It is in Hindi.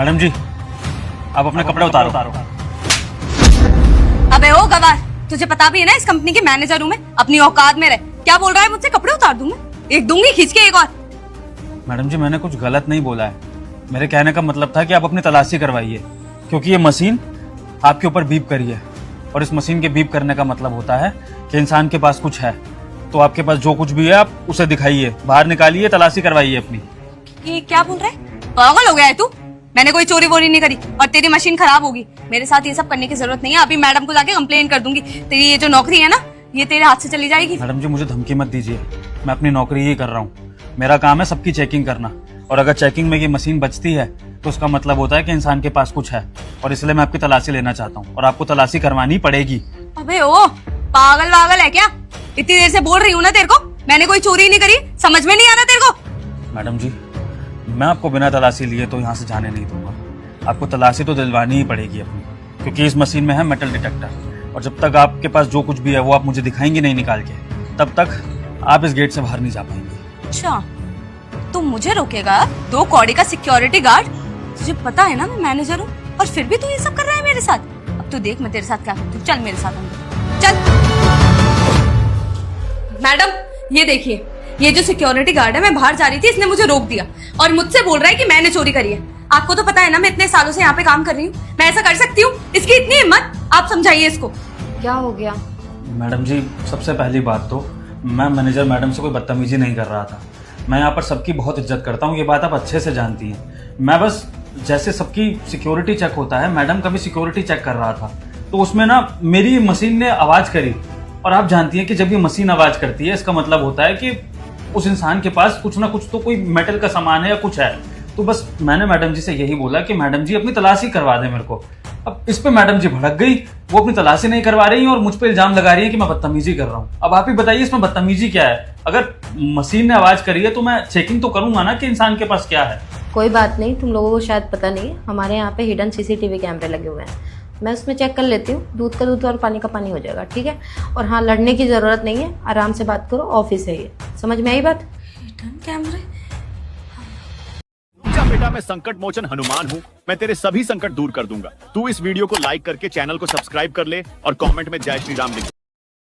मैडम जी, आप अपने कपड़े उतारो। अबे ओ गवार, तुझे पता भी है ना इस कंपनी के मैनेजर हूँ मैं, अपनी औकात में रह। क्या बोल रहा है मुझसे? कपड़े उतार दूं मैं? एक दूंगी खींच के एक और। मैडम जी, मैंने कुछ गलत नहीं बोला है। मेरे कहने का मतलब था कि आप अपनी तलाशी करवाइए, क्योंकि ये मशीन आपके ऊपर बीप करी है और इस मशीन के बीप करने का मतलब होता है कि इंसान के पास कुछ है। तो आपके पास जो कुछ भी है आप उसे दिखाइए, बाहर निकालिए, तलाशी करवाइए अपनी। ये क्या बोल रहा है? पागल हो गया है तू? मैंने कोई चोरी वोरी नहीं करी और तेरी मशीन खराब होगी। मेरे साथ ये सब करने की जरूरत नहीं है। अभी मैडम को जाके कंप्लेन कर दूंगी। तेरी ये जो नौकरी है ना, ये तेरे हाथ से चली जाएगी। मैडम जी, मुझे धमकी मत दीजिए। मैं अपनी नौकरी ही कर रहा हूँ। मेरा काम है सबकी चेकिंग करना, और अगर चेकिंग में ये मशीन बचती है तो उसका मतलब होता है कि इंसान के पास कुछ है, और इसलिए मैं आपकी तलाशी लेना चाहता हूँ और आपको तलाशी करवानी पड़ेगी। अबे ओ पागल वागल है क्या? इतनी देर से बोल रही हूँ ना तेरे को, मैंने कोई चोरी नहीं करी। समझ में नहीं आ रहा तेरे को? मैडम जी, मैं आपको बिना तलाशी लिए तो यहाँ से जाने नहीं दूंगा। आपको तलाशी तो दिलवानी ही पड़ेगी अपनी, क्योंकि इस मशीन में है मेटल डिटेक्टर, और जब तक आपके पास जो कुछ भी है वो आप मुझे दिखाएंगे नहीं निकाल के, तब तक आप इस गेट से बाहर नहीं जा पाएंगे। अच्छा, तू मुझे रोकेगा? 2 कौड़ी का सिक्योरिटी गार्ड? तुझे पता है ना मैं मैनेजर हूँ, और फिर भी तू ये सब कर रहा है मेरे साथ। अब तू देख मैं तेरे साथ क्या करती हूँ। चल मेरे साथ अंदर चल। मैडम ये देखिए, ये जो सिक्योरिटी गार्ड है, मैं बाहर जा रही थी, इसने मुझे रोक दिया और मुझसे बोल रहा है कि मैंने चोरी करी है। आपको तो पता है ना मैं इतने सालों से यहाँ पे काम कर रही हूँ, मैं ऐसा कर सकती हूँ? इसकी इतनी हिम्मत? आप समझाइए इसको। क्या हो गया? मैडम जी, सबसे पहली बात तो मैं मैनेजर मैडम से कोई बदतमीजी नहीं कर रहा था। मैं यहाँ पर सबकी बहुत इज्जत करता हूँ, ये बात आप अच्छे से जानती हैं। मैं बस जैसे सबकी सिक्योरिटी चेक होता है, मैडम का भी सिक्योरिटी चेक कर रहा था, तो उसमें ना मेरी मशीन ने आवाज़ करी, और आप जानती हैं कि जब ये मशीन आवाज़ करती है इसका मतलब होता है कि उस इंसान के पास कुछ ना कुछ तो कोई मेटल का सामान है या कुछ है। तो बस मैंने मैडम जी से यही बोला कि मैडम जी अपनी तलाशी करवा दें मेरे को। अब इस पे मैडम जी भड़क गई, वो अपनी तलाशी नहीं करवा रही और मुझ पे इल्जाम लगा रही है कि मैं बदतमीजी कर रहा हूँ। अब आप ही बताइए इसमें बदतमीजी क्या है? अगर मशीन ने आवाज करी है तो मैं चेकिंग तो करूंगा ना कि इंसान के पास क्या है। कोई बात नहीं, तुम लोगों को शायद पता नहीं है, हमारे यहाँ पे हिडन सीसीटीवी कैमरे लगे हुए हैं। मैं उसमें चेक कर लेती हूँ, दूध का दूध और पानी का पानी हो जाएगा, ठीक है? और हाँ, लड़ने की ज़रूरत नहीं है, आराम से बात करो, ऑफिस है ये। समझ में आई बात? हिडन कैमरे? बेटा, मैं संकट मोचन हनुमान हूँ। मैं तेरे सभी संकट दूर कर दूंगा। तू इस वीडियो को लाइक करके चैनल को सब्सक्राइब कर ले और कमेंट में जय श्री राम लिख।